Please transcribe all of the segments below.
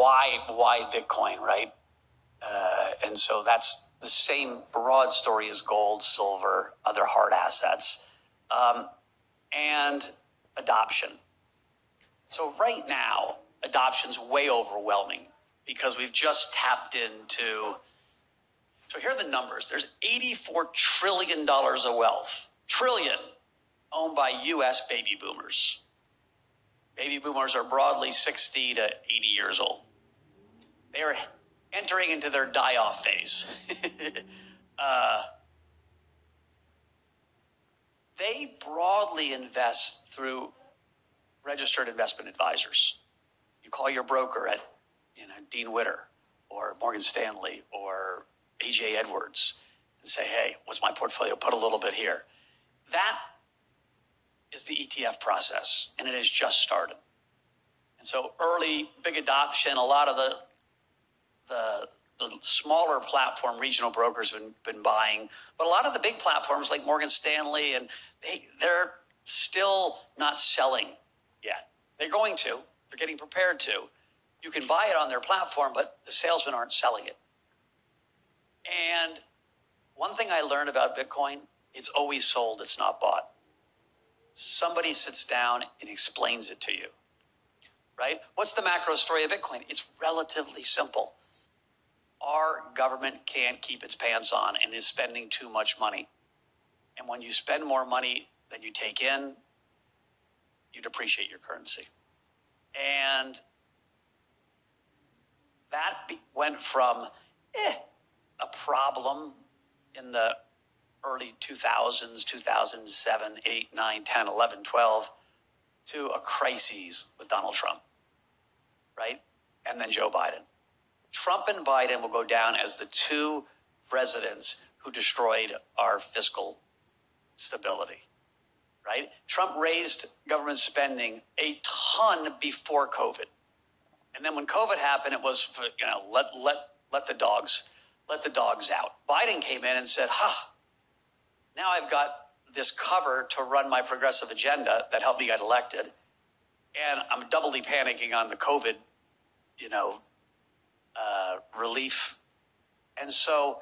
why Bitcoin, right? And so that's the same broad story as gold, silver, other hard assets, and adoption. So right now, adoption's way overwhelming because we've just tapped into. So here are the numbers. There's $84 trillion of wealth, trillion, owned by U.S. baby boomers. Baby boomers are broadly 60 to 80 years old. They are entering into their die-off phase. They broadly invest through registered investment advisors. You call your broker at Dean Witter or Morgan Stanley or AJ Edwards and say, hey, what's my portfolio? Put a little bit here. That is the ETF process, and it has just started. And so early, big adoption, a lot of the smaller platform regional brokers have been buying, but a lot of the big platforms like Morgan Stanley, and they're still not selling yet. They're going to. They're getting prepared to. You can buy it on their platform, but the salesmen aren't selling it. And one thing I learned about Bitcoin, it's always sold, it's not bought. Somebody sits down and explains it to you, right? What's the macro story of Bitcoin? It's relatively simple. Our government can't keep its pants on and is spending too much money. And when you spend more money than you take in, you depreciate your currency. And that went from a problem in the early 2000s, 2007, 8, 9, 10, 11, 12, to a crisis with Donald Trump, right? And then Joe Biden. Trump and Biden will go down as the two presidents who destroyed our fiscal stability, right? Trump raised government spending a ton before COVID. And then when COVID happened, it was, let the dogs out. Biden came in and said, now I've got this cover to run my progressive agenda that helped me get elected. And I'm doubly panicking on the COVID, relief. And so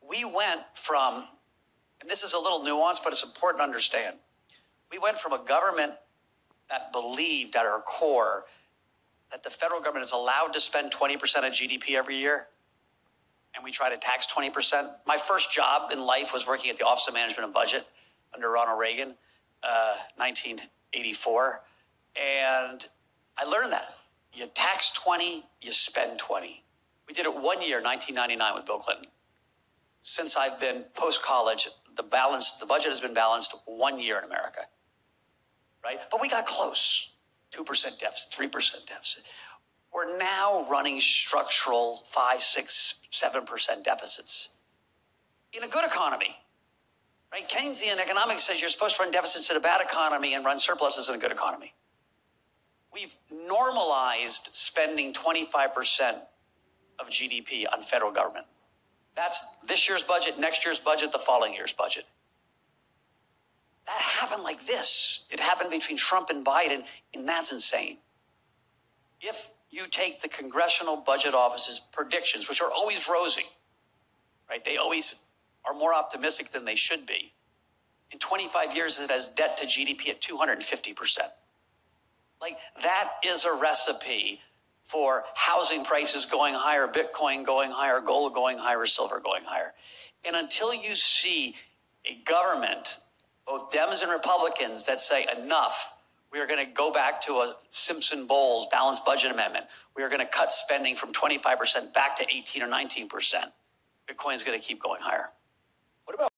we went from, and this is a little nuanced, but it's important to understand. We went from a government that believed at our core that the federal government is allowed to spend 20% of GDP every year, and we try to tax 20%. My first job in life was working at the Office of Management and Budget under Ronald Reagan, 1984. And I learned that. You tax 20, you spend 20. We did it 1 year, 1999 with Bill Clinton. Since I've been post-college, the budget has been balanced 1 year in America, right? But we got close, 2% deficit, 3% deficit. We're now running structural 5, 6, 7% deficits in a good economy, right? Keynesian economics says you're supposed to run deficits in a bad economy and run surpluses in a good economy. We've normalized spending 25% of GDP on federal government. That's this year's budget, next year's budget, the following year's budget. That happened like this. It happened between Trump and Biden, and that's insane. If you take the Congressional Budget Office's predictions, which are always rosy, right? They always are more optimistic than they should be. In 25 years, it has debt to GDP at 250%. Like, that is a recipe for housing prices going higher, Bitcoin going higher, gold going higher, silver going higher. And until you see a government, both Dems and Republicans, that say enough, we are going to go back to a Simpson-Bowles balanced budget amendment. We are going to cut spending from 25% back to 18 or 19%. Bitcoin is going to keep going higher. What about